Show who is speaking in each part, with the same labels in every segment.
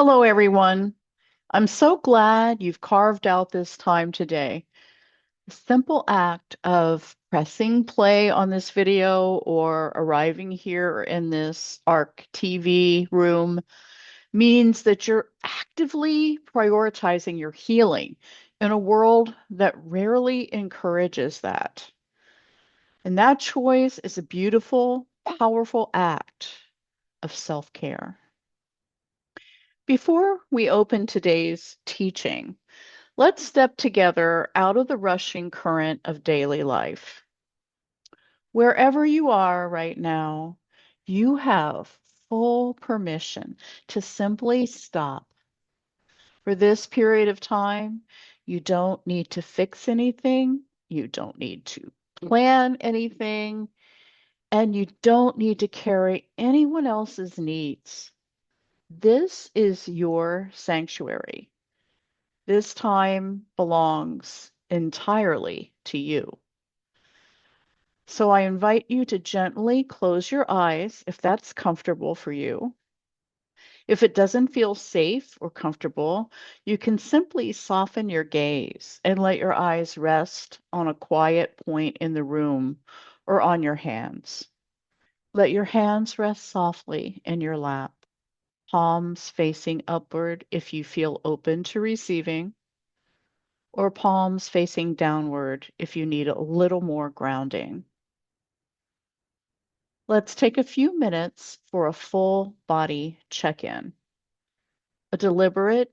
Speaker 1: Hello, everyone. I'm so glad you've carved out this time today. The simple act of pressing play on this video or arriving here in this ARC TV room means that you're actively prioritizing your healing in a world that rarely encourages that. And that choice is a beautiful, powerful act of self-care. Before we open today's teaching, let's step together out of the rushing current of daily life. Wherever you are right now, you have full permission to simply stop. For this period of time, you don't need to fix anything, you don't need to plan anything, and you don't need to carry anyone else's needs. This is your sanctuary. This time belongs entirely to you. So I invite you to gently close your eyes if that's comfortable for you. If it doesn't feel safe or comfortable, you can simply soften your gaze and let your eyes rest on a quiet point in the room or on your hands. Let your hands rest softly in your lap, palms facing upward if you feel open to receiving, or palms facing downward if you need a little more grounding. Let's take a few minutes for a full body check-in, a deliberate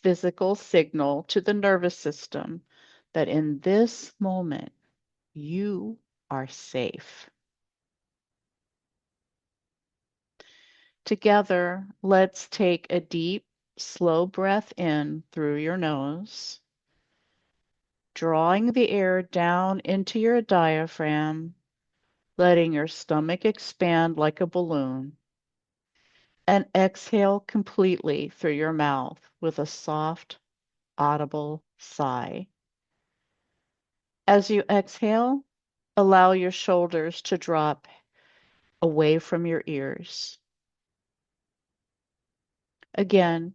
Speaker 1: physical signal to the nervous system that in this moment you are safe. Together, let's take a deep, slow breath in through your nose, drawing the air down into your diaphragm, letting your stomach expand like a balloon, and exhale completely through your mouth with a soft, audible sigh. As you exhale, allow your shoulders to drop away from your ears. Again,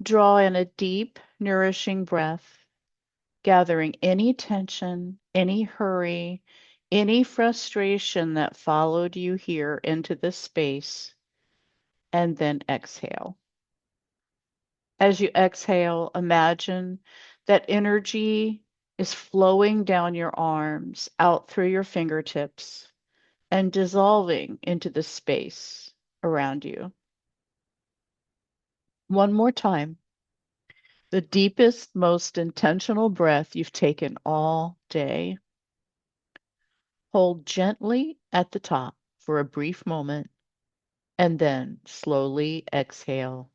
Speaker 1: draw in a deep, nourishing breath, gathering any tension, any hurry, any frustration that followed you here into this space, and then exhale. As you exhale, imagine that energy is flowing down your arms, out through your fingertips, and dissolving into the space around you. One more time. The deepest, most intentional breath you've taken all day. Hold gently at the top for a brief moment, and then slowly exhale.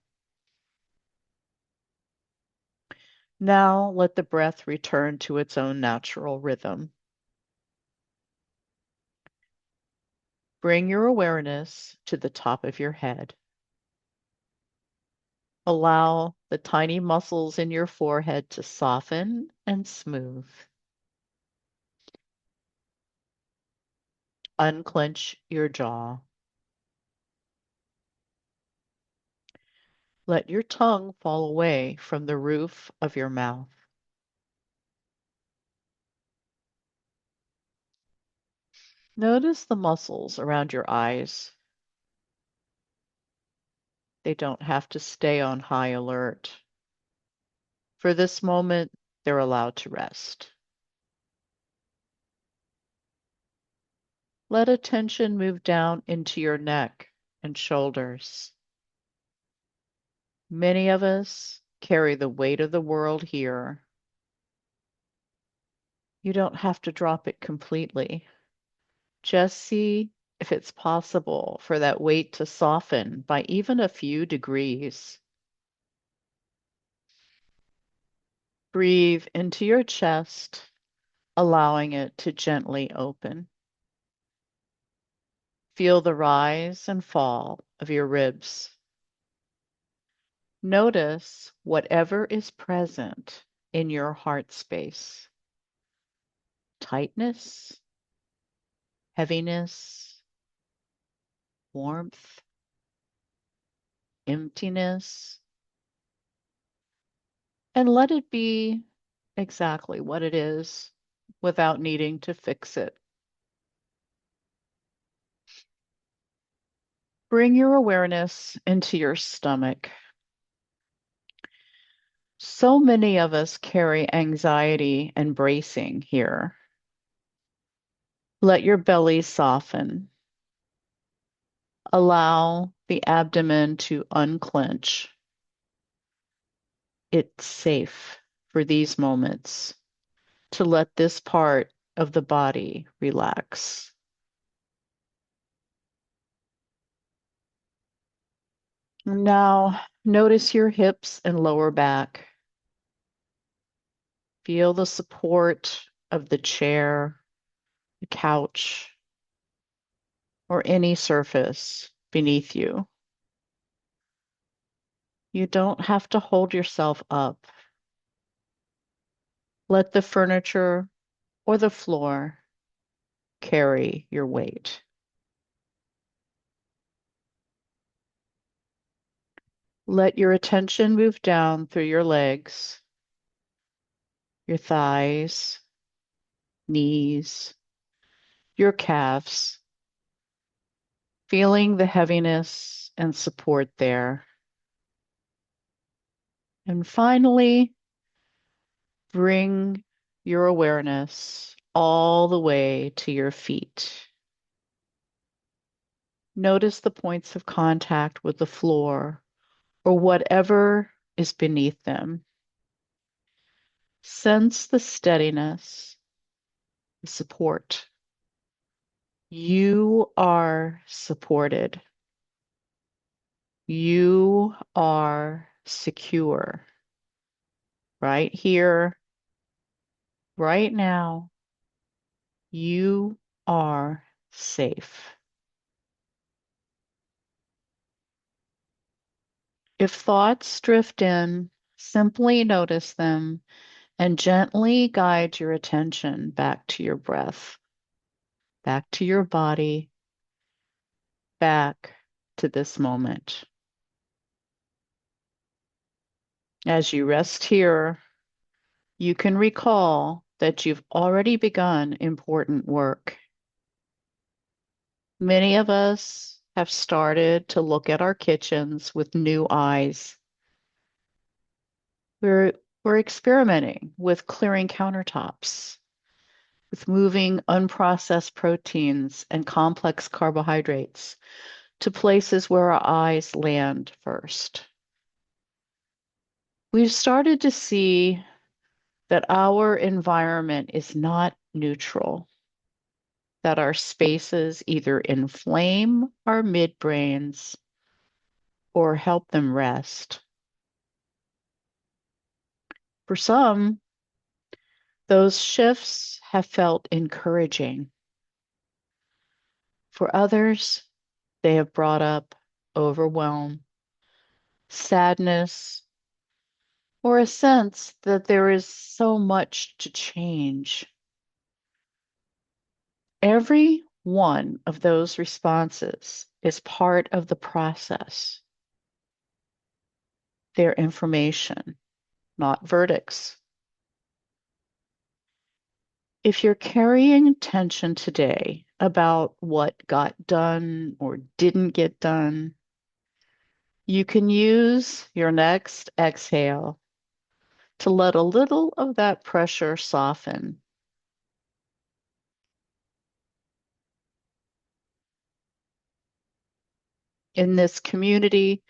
Speaker 1: Now let the breath return to its own natural rhythm. Bring your awareness to the top of your head. Allow the tiny muscles in your forehead to soften and smooth. Unclench your jaw. Let your tongue fall away from the roof of your mouth. Notice the muscles around your eyes. They don't have to stay on high alert. For this moment, they're allowed to rest. Let attention move down into your neck and shoulders. Many of us carry the weight of the world here. You don't have to drop it completely. Just see if it's possible for that weight to soften by even a few degrees. Breathe into your chest, allowing it to gently open. Feel the rise and fall of your ribs. Notice whatever is present in your heart space. Tightness, heaviness, warmth, emptiness, and let it be exactly what it is without needing to fix it. Bring your awareness into your stomach. So many of us carry anxiety and bracing here. Let your belly soften. Allow the abdomen to unclench. It's safe for these moments to let this part of the body relax. Now, notice your hips and lower back. Feel the support of the chair, the couch, or any surface beneath you. You don't have to hold yourself up. Let the furniture or the floor carry your weight. Let your attention move down through your legs, your thighs, knees, your calves, feeling the heaviness and support there. And finally, bring your awareness all the way to your feet. Notice the points of contact with the floor or whatever is beneath them. Sense the steadiness, the support. You are supported. You are secure right here, right now. You are safe. If thoughts drift in, simply notice them and gently guide your attention back to your breath, back to your body, back to this moment. As you rest here, you can recall that you've already begun important work. Many of us have started to look at our kitchens with new eyes. We're, we're experimenting with clearing countertops, with moving unprocessed proteins and complex carbohydrates to places where our eyes land first. We've started to see that our environment is not neutral, that our spaces either inflame our midbrains or help them rest. For some, those shifts have felt encouraging. For others, they have brought up overwhelm, sadness, or a sense that there is so much to change. Every one of those responses is part of the process. They're information, not verdicts. If you're carrying tension today about what got done or didn't get done, you can use your next exhale to let a little of that pressure soften. In this community,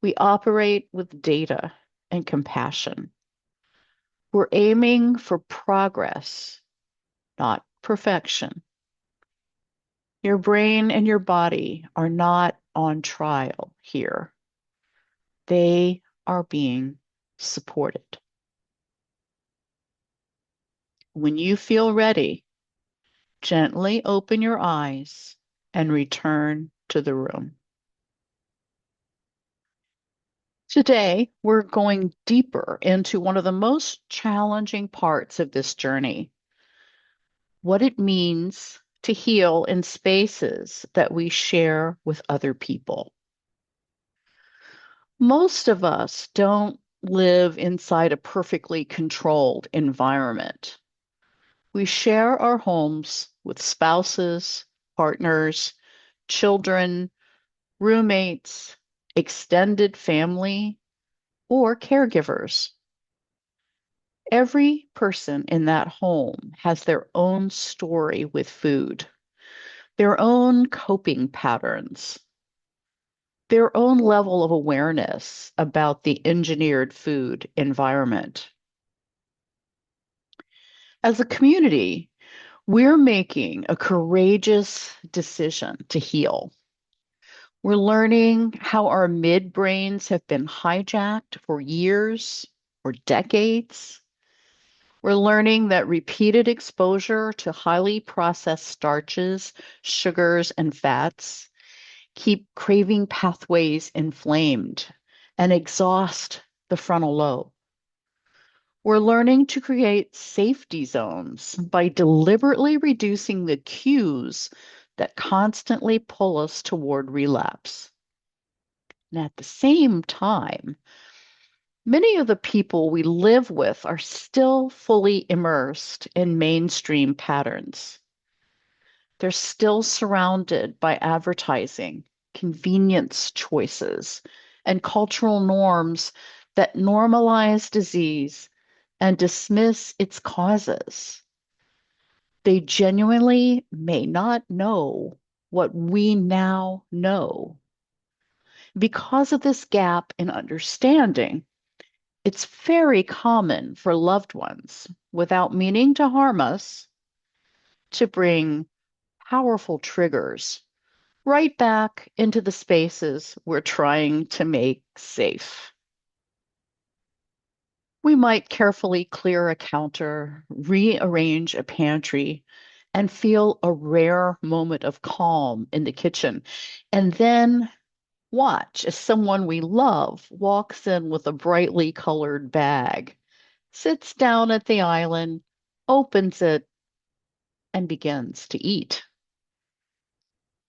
Speaker 1: we operate with data and compassion. We're aiming for progress, not perfection. Your brain and your body are not on trial here. They are being supported. When you feel ready, gently open your eyes and return to the room. Today, we're going deeper into one of the most challenging parts of this journey, what it means to heal in spaces that we share with other people. Most of us don't live inside a perfectly controlled environment. We share our homes with spouses, partners, children, roommates, extended family, or caregivers. Every person in that home has their own story with food, their own coping patterns, their own level of awareness about the engineered food environment. As a community, we're making a courageous decision to heal. We're learning how our midbrains have been hijacked for years or decades. We're learning that repeated exposure to highly processed starches, sugars, and fats keep craving pathways inflamed and exhaust the frontal lobe. We're learning to create safety zones by deliberately reducing the cues that constantly pull us toward relapse. And at the same time, many of the people we live with are still fully immersed in mainstream patterns. They're still surrounded by advertising, convenience choices, and cultural norms that normalize disease and dismiss its causes. They genuinely may not know what we now know. Because of this gap in understanding, it's very common for loved ones, without meaning to harm us, to bring powerful triggers right back into the spaces we're trying to make safe. We might carefully clear a counter, rearrange a pantry, and feel a rare moment of calm in the kitchen, and then watch as someone we love walks in with a brightly colored bag, sits down at the island, opens it, and begins to eat.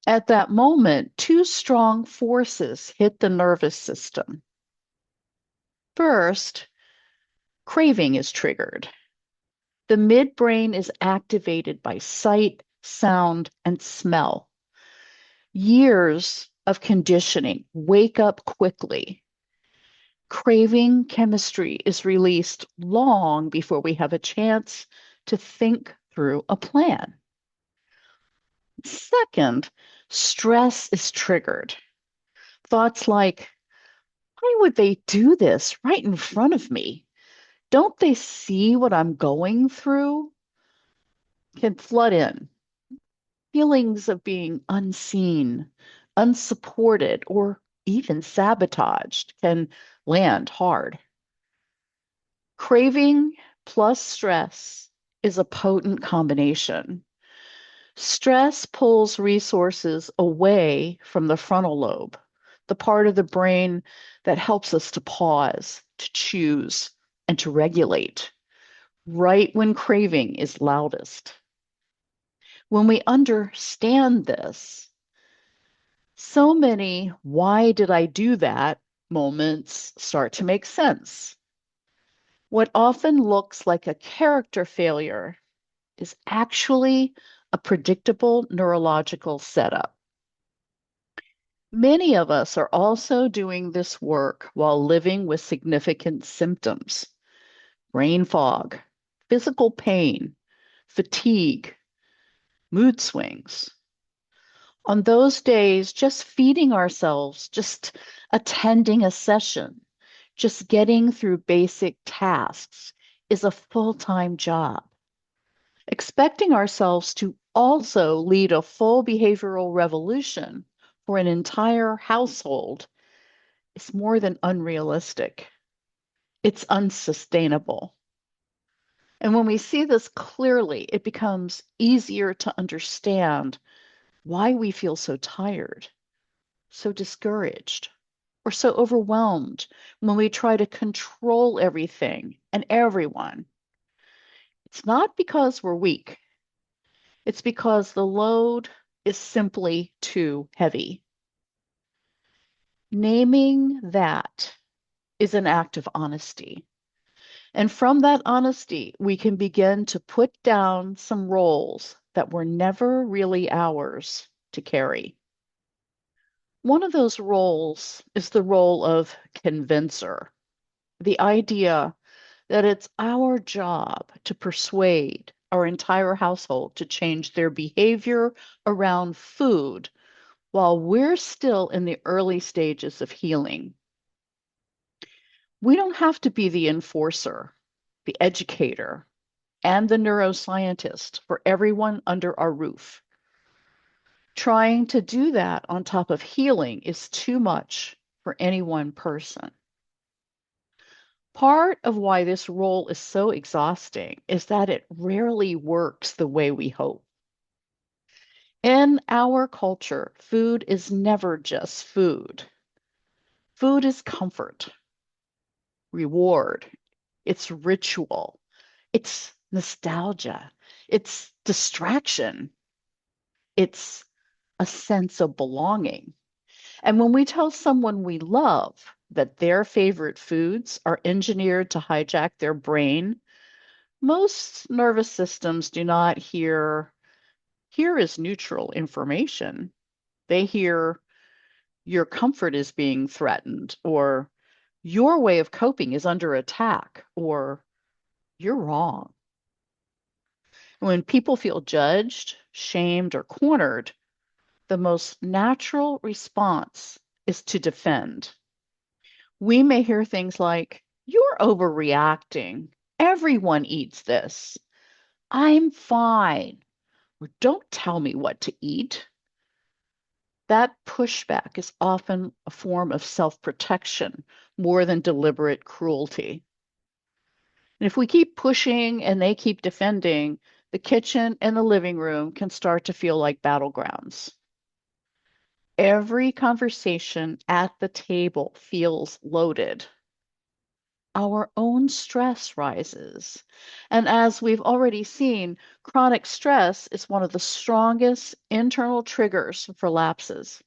Speaker 1: At that moment, two strong forces hit the nervous system. First, craving is triggered. The midbrain is activated by sight, sound, and smell. Years of conditioning wake up quickly. Craving chemistry is released long before we have a chance to think through a plan. Second, stress is triggered. Thoughts like, why would they do this right in front of me? Don't they see what I'm going through? Can flood in. Feelings of being unseen, unsupported, or even sabotaged can land hard. Craving plus stress is a potent combination. Stress pulls resources away from the frontal lobe, the part of the brain that helps us to pause, to choose, and to regulate, right when craving is loudest. When we understand this, so many why did I do that moments start to make sense. What often looks like a character failure is actually a predictable neurological setup. Many of us are also doing this work while living with significant symptoms: brain fog, physical pain, fatigue, mood swings. On those days, just feeding ourselves, just attending a session, just getting through basic tasks is a full-time job. Expecting ourselves to also lead a full behavioral revolution for an entire household is more than unrealistic. It's unsustainable. And when we see this clearly, it becomes easier to understand why we feel so tired, so discouraged, or so overwhelmed when we try to control everything and everyone. It's not because we're weak, it's because the load is simply too heavy. Naming that is an act of honesty. And from that honesty, we can begin to put down some roles that were never really ours to carry. One of those roles is the role of convincer, the idea that it's our job to persuade our entire household to change their behavior around food while we're still in the early stages of healing. We don't have to be the enforcer, the educator, and the neuroscientist for everyone under our roof. Trying to do that on top of healing is too much for any one person. Part of why this role is so exhausting is that it rarely works the way we hope. In our culture, food is never just food. Food is comfort, reward, it's ritual, it's nostalgia, it's distraction, it's a sense of belonging. And when we tell someone we love that their favorite foods are engineered to hijack their brain, most nervous systems do not hear, here is neutral information. They hear, your comfort is being threatened, or your way of coping is under attack, or you're wrong. When people feel judged, shamed, or cornered, the most natural response is to defend. We may hear things like, you're overreacting. Everyone eats this. I'm fine. Or don't tell me what to eat. That pushback is often a form of self protection more than deliberate cruelty. And if we keep pushing and they keep defending, the kitchen and the living room can start to feel like battlegrounds. Every conversation at the table feels loaded. Our own stress rises. And as we've already seen, chronic stress is one of the strongest internal triggers for lapses.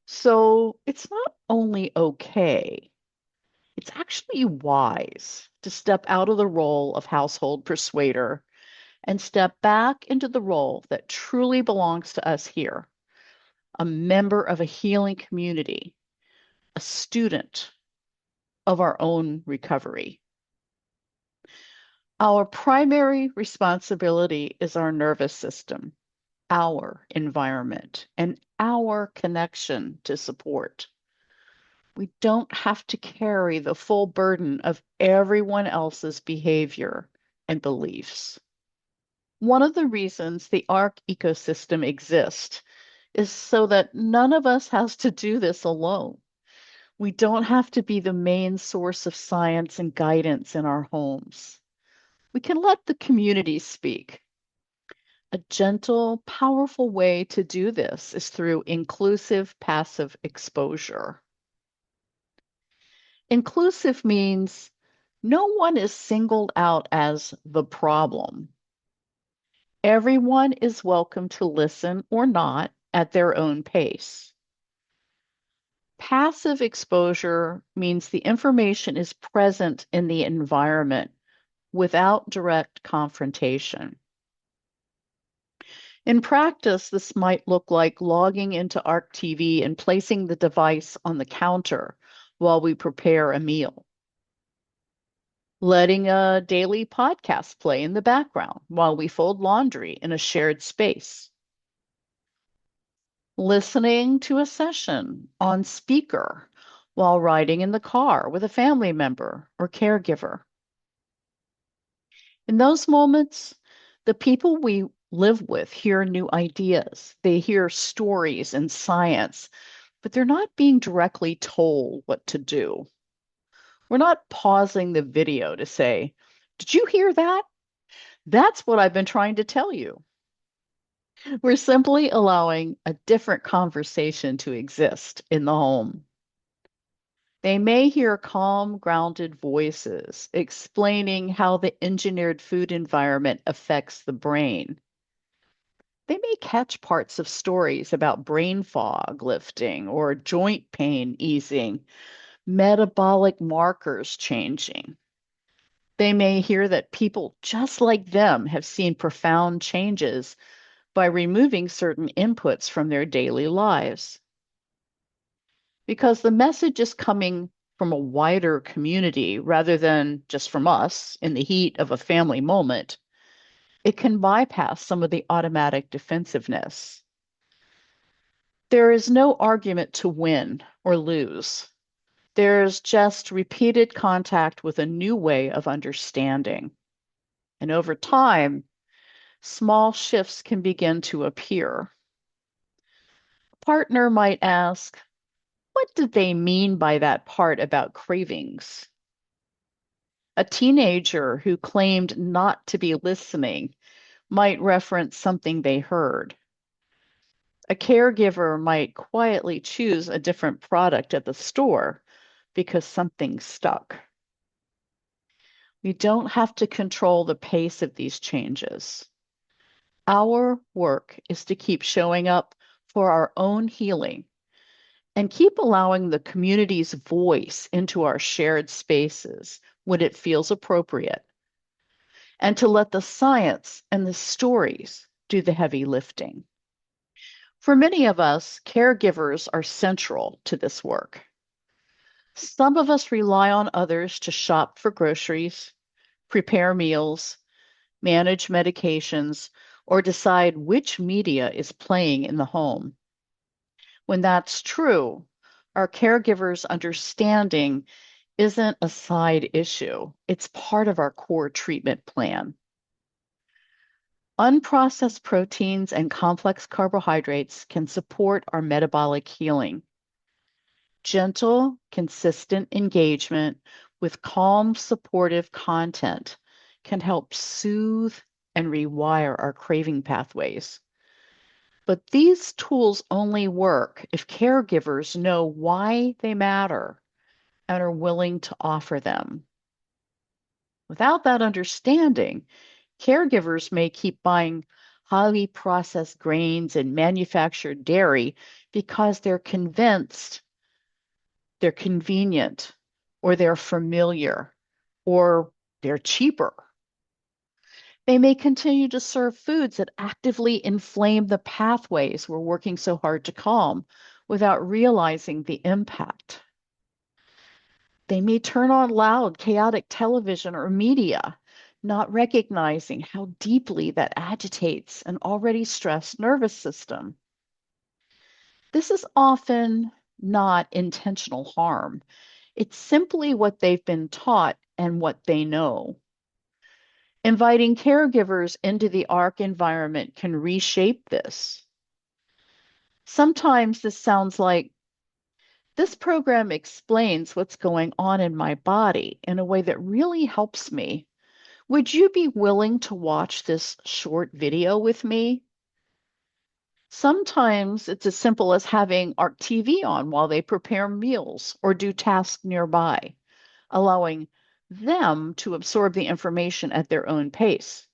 Speaker 1: So it's not only okay, it's actually wise to step out of the role of household persuader and step back into the role that truly belongs to us here, a member of a healing community, a student of our own recovery. Our primary responsibility is our nervous system, our environment, and our connection to support. We don't have to carry the full burden of everyone else's behavior and beliefs. One of the reasons the ARC ecosystem exists is so that none of us has to do this alone. We don't have to be the main source of science and guidance in our homes. We can let the community speak. A gentle, powerful way to do this is through inclusive passive exposure. Inclusive means no one is singled out as the problem. Everyone is welcome to listen or not at their own pace. Passive exposure means the information is present in the environment without direct confrontation. In practice, this might look like logging into ARC TV and placing the device on the counter while we prepare a meal. Letting a daily podcast play in the background while we fold laundry in a shared space. Listening to a session on speaker while riding in the car with a family member or caregiver. In those moments, the people we live with hear new ideas. They hear stories and science, but they're not being directly told what to do. We're not pausing the video to say, did you hear that? That's what I've been trying to tell you. We're simply allowing a different conversation to exist in the home. They may hear calm, grounded voices explaining how the engineered food environment affects the brain. They may catch parts of stories about brain fog lifting or joint pain easing, metabolic markers changing. They may hear that people just like them have seen profound changes by removing certain inputs from their daily lives. Because the message is coming from a wider community rather than just from us in the heat of a family moment, it can bypass some of the automatic defensiveness. There is no argument to win or lose. There's just repeated contact with a new way of understanding. And over time, small shifts can begin to appear. A partner might ask, what did they mean by that part about cravings? A teenager who claimed not to be listening might reference something they heard. A caregiver might quietly choose a different product at the store because something stuck. We don't have to control the pace of these changes. Our work is to keep showing up for our own healing and keep allowing the community's voice into our shared spaces when it feels appropriate, and to let the science and the stories do the heavy lifting. For many of us, caregivers are central to this work. Some of us rely on others to shop for groceries, prepare meals, manage medications, or decide which media is playing in the home. When that's true, our caregivers' understanding isn't a side issue, it's part of our core treatment plan. Unprocessed proteins and complex carbohydrates can support our metabolic healing. Gentle, consistent engagement with calm, supportive content can help soothe and rewire our craving pathways. But these tools only work if caregivers know why they matter and are willing to offer them. Without that understanding, caregivers may keep buying highly processed grains and manufactured dairy because they're convinced they're convenient or they're familiar or they're cheaper. They may continue to serve foods that actively inflame the pathways we're working so hard to calm without realizing the impact. They may turn on loud, chaotic television or media, not recognizing how deeply that agitates an already stressed nervous system. This is often not intentional harm. It's simply what they've been taught and what they know. Inviting caregivers into the ARC environment can reshape this. Sometimes this sounds like, this program explains what's going on in my body in a way that really helps me. Would you be willing to watch this short video with me? Sometimes it's as simple as having ARC TV on while they prepare meals or do tasks nearby, allowing them to absorb the information at their own pace.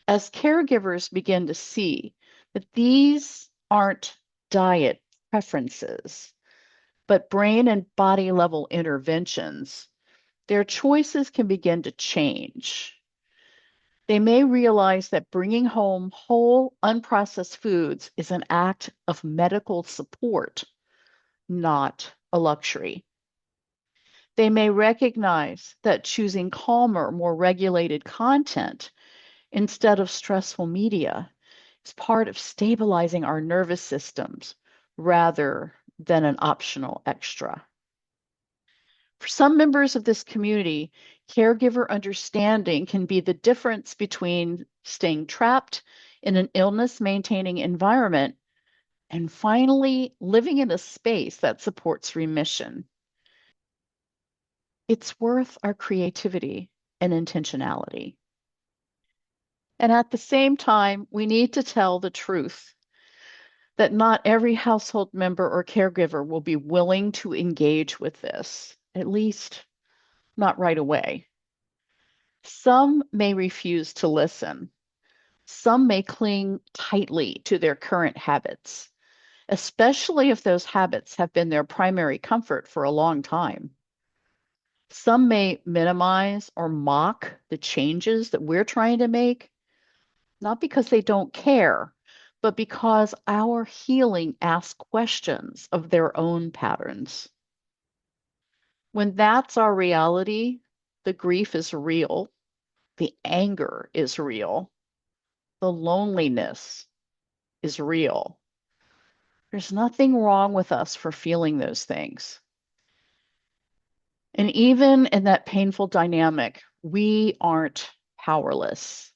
Speaker 1: As caregivers begin to see that these aren't diet preferences, but brain and body level interventions, their choices can begin to change. They may realize that bringing home whole, unprocessed foods is an act of medical support, not a luxury. They may recognize that choosing calmer, more regulated content instead of stressful media is part of stabilizing our nervous systems rather than an optional extra. For some members of this community, caregiver understanding can be the difference between staying trapped in an illness maintaining environment and finally living in a space that supports remission. It's worth our creativity and intentionality. And at the same time, we need to tell the truth that not every household member or caregiver will be willing to engage with this, at least not right away. Some may refuse to listen. Some may cling tightly to their current habits, especially if those habits have been their primary comfort for a long time. Some may minimize or mock the changes that we're trying to make, not because they don't care, but because our healing asks questions of their own patterns. When that's our reality, the grief is real, the anger is real, the loneliness is real. There's nothing wrong with us for feeling those things. And even in that painful dynamic, we aren't powerless.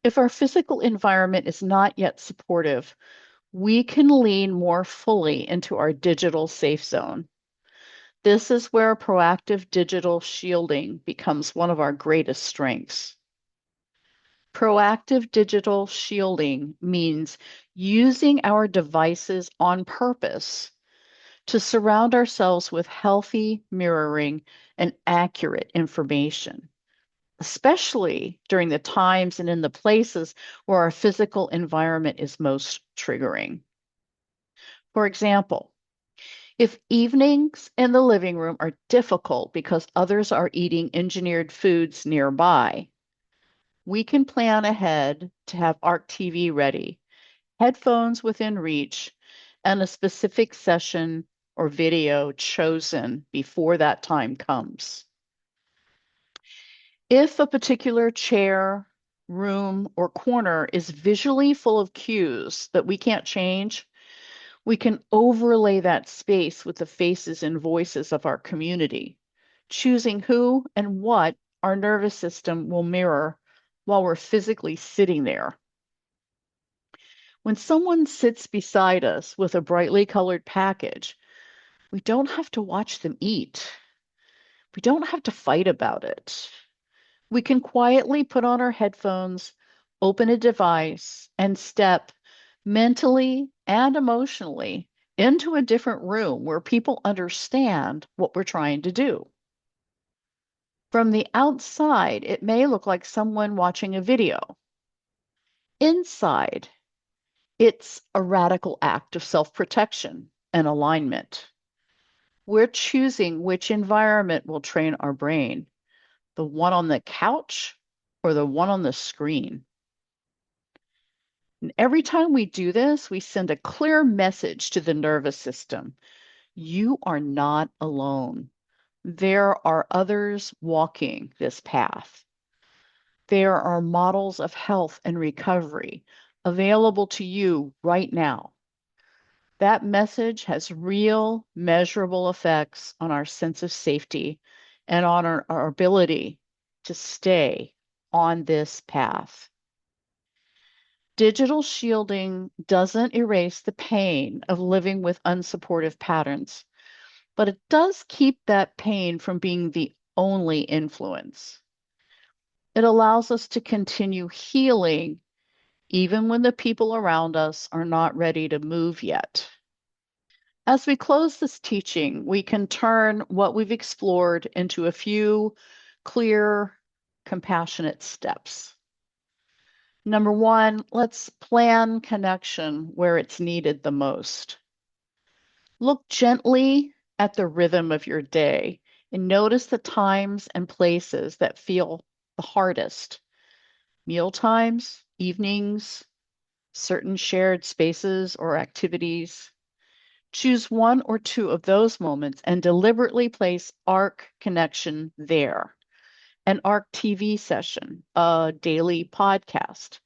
Speaker 1: If our physical environment is not yet supportive, we can lean more fully into our digital safe zone. This is where proactive digital shielding becomes one of our greatest strengths. Proactive digital shielding means using our devices on purpose to surround ourselves with healthy, mirroring, and accurate information, especially during the times and in the places where our physical environment is most triggering. For example, if evenings in the living room are difficult because others are eating engineered foods nearby, we can plan ahead to have ARC TV ready, headphones within reach, and a specific session or video chosen before that time comes. If a particular chair, room, or corner is visually full of cues that we can't change, we can overlay that space with the faces and voices of our community, choosing who and what our nervous system will mirror while we're physically sitting there. When someone sits beside us with a brightly colored package, we don't have to watch them eat. We don't have to fight about it. We can quietly put on our headphones, open a device, and step mentally and emotionally into a different room where people understand what we're trying to do. From the outside, it may look like someone watching a video. Inside, it's a radical act of self protection and alignment. We're choosing which environment will train our brain, the one on the couch or the one on the screen. And every time we do this, we send a clear message to the nervous system. You are not alone. There are others walking this path. There are models of health and recovery available to you right now. That message has real, measurable effects on our sense of safety and on our ability to stay on this path. Digital shielding doesn't erase the pain of living with unsupportive patterns, but it does keep that pain from being the only influence. It allows us to continue healing even when the people around us are not ready to move yet. As we close this teaching, we can turn what we've explored into a few clear, compassionate steps. Number one, let's plan connection where it's needed the most. Look gently at the rhythm of your day and notice the times and places that feel the hardest. Meal times, evenings, certain shared spaces or activities. Choose one or two of those moments and deliberately place ARC connection there. An ARC TV session, a daily podcast,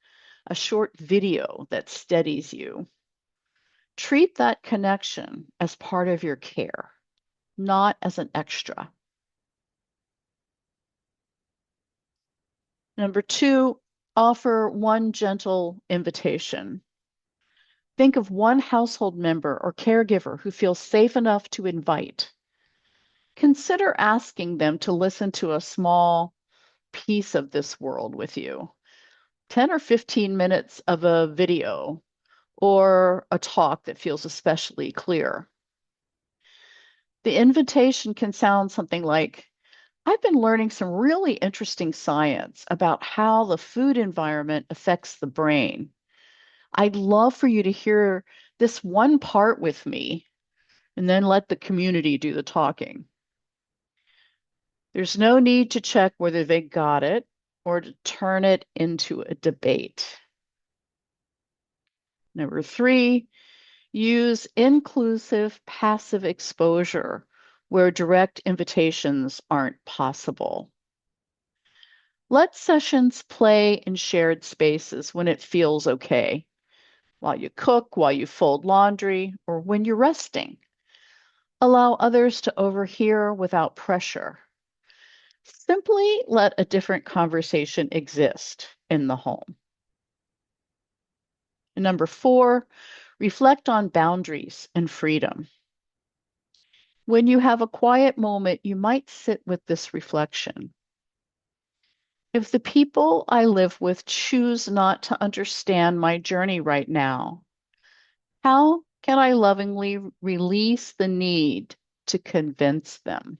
Speaker 1: a short video that steadies you. Treat that connection as part of your care, not as an extra. Number two, offer one gentle invitation. Think of one household member or caregiver who feels safe enough to invite. Consider asking them to listen to a small piece of this world with you. 10 or 15 minutes of a video or a talk that feels especially clear. The invitation can sound something like, I've been learning some really interesting science about how the food environment affects the brain. I'd love for you to hear this one part with me and then let the community do the talking. There's no need to check whether they got it or to turn it into a debate. Number three, use inclusive passive exposure where direct invitations aren't possible. Let sessions play in shared spaces when it feels okay, while you cook, while you fold laundry, or when you're resting. Allow others to overhear without pressure. Simply let a different conversation exist in the home. And number four, reflect on boundaries and freedom. When you have a quiet moment, you might sit with this reflection. If the people I live with choose not to understand my journey right now, how can I lovingly release the need to convince them?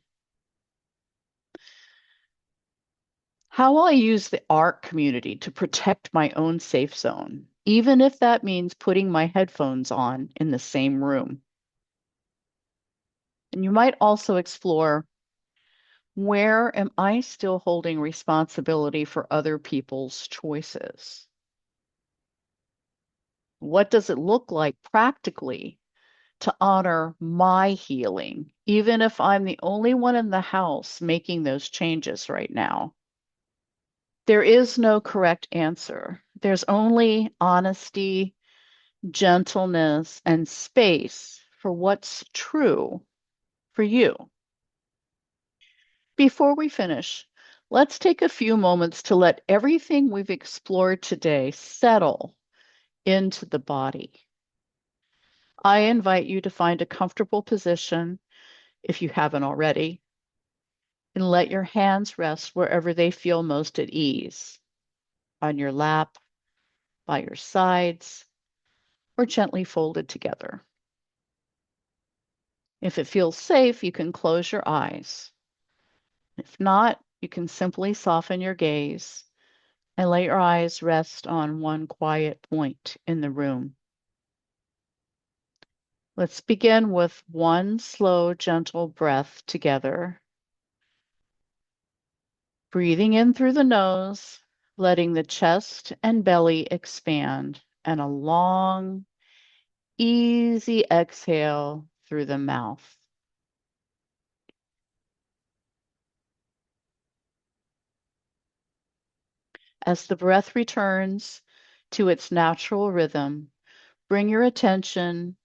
Speaker 1: How will I use the art community to protect my own safe zone, even if that means putting my headphones on in the same room? And you might also explore, where am I still holding responsibility for other people's choices? What does it look like practically to honor my healing, even if I'm the only one in the house making those changes right now? There is no correct answer. There's only honesty, gentleness, and space for what's true for you. Before we finish, let's take a few moments to let everything we've explored today settle into the body. I invite you to find a comfortable position if you haven't already, and let your hands rest wherever they feel most at ease, on your lap, by your sides, or gently folded together. If it feels safe, you can close your eyes. If not, you can simply soften your gaze and let your eyes rest on one quiet point in the room. Let's begin with one slow, gentle breath together. Breathing in through the nose, letting the chest and belly expand, and a long, easy exhale through the mouth. As the breath returns to its natural rhythm, bring your attention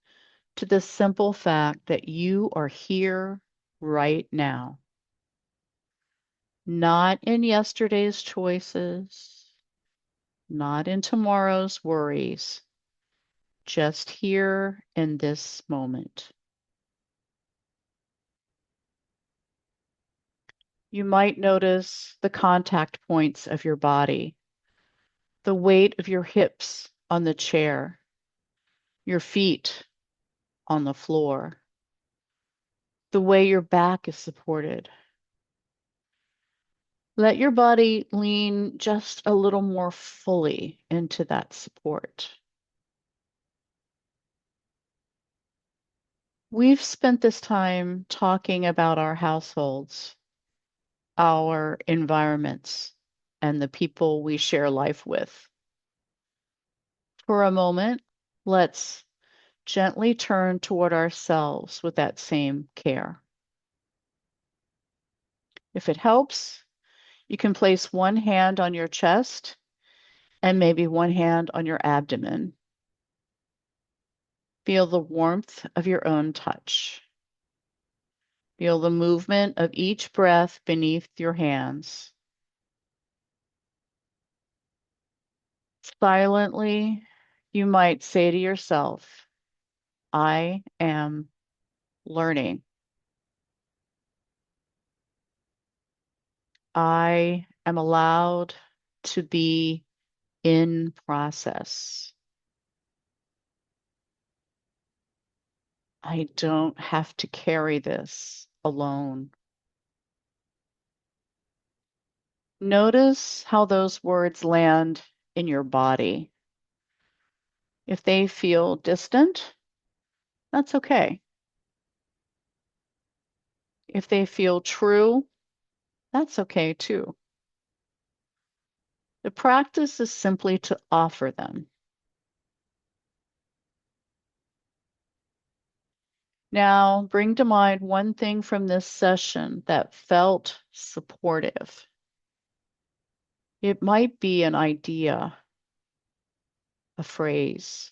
Speaker 1: to the simple fact that you are here right now, not in yesterday's choices, not in tomorrow's worries, just here in this moment. You might notice the contact points of your body, the weight of your hips on the chair, your feet on the floor, the way your back is supported. Let your body lean just a little more fully into that support. We've spent this time talking about our households, our environments, and the people we share life with. For a moment, let's gently turn toward ourselves with that same care. If it helps, you can place one hand on your chest and maybe one hand on your abdomen. Feel the warmth of your own touch. Feel the movement of each breath beneath your hands. Silently, you might say to yourself, I am learning. I am allowed to be in process. I don't have to carry this alone. Notice how those words land in your body. If they feel distant, That's okay. If they feel true, that's okay too. The practice is simply to offer them. Now, bring to mind one thing from this session that felt supportive. It might be an idea, a phrase,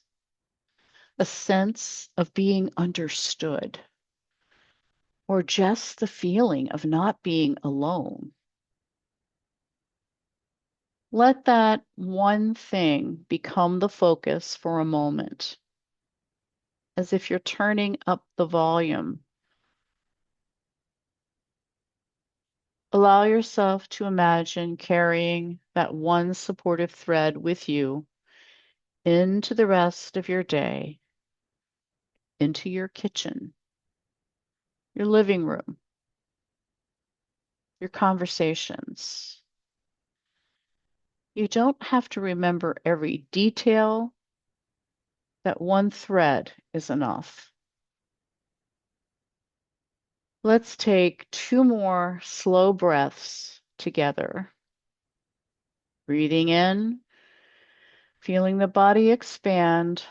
Speaker 1: a sense of being understood, or just the feeling of not being alone. Let that one thing become the focus for a moment, as if you're turning up the volume. Allow yourself to imagine carrying that one supportive thread with you into the rest of your day, into your kitchen, your living room, your conversations. You don't have to remember every detail. That one thread is enough. Let's take two more slow breaths together. Breathing in, feeling the body expand,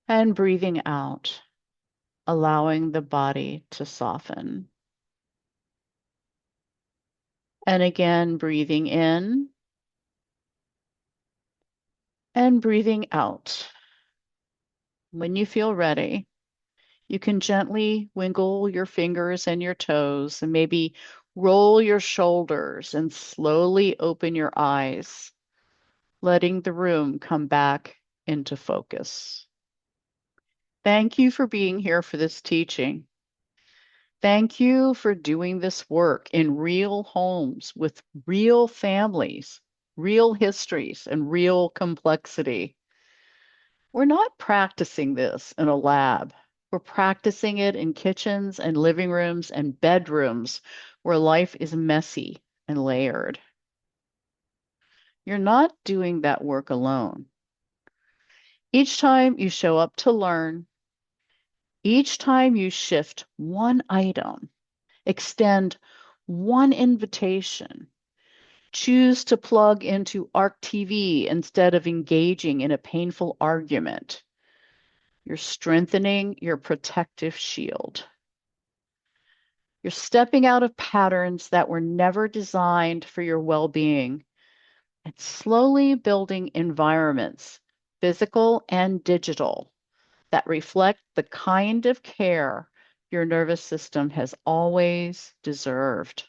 Speaker 1: and breathing out, allowing the body to soften. And again, breathing in and breathing out. When you feel ready, you can gently wiggle your fingers and your toes and maybe roll your shoulders and slowly open your eyes, letting the room come back into focus. Thank you for being here for this teaching. Thank you for doing this work in real homes with real families, real histories, and real complexity. We're not practicing this in a lab. We're practicing it in kitchens and living rooms and bedrooms where life is messy and layered. You're not doing that work alone. Each time you show up to learn, each time you shift one item, extend one invitation, choose to plug into ARC TV instead of engaging in a painful argument, you're strengthening your protective shield. You're stepping out of patterns that were never designed for your well-being and slowly building environments, physical and digital, that reflect the kind of care your nervous system has always deserved.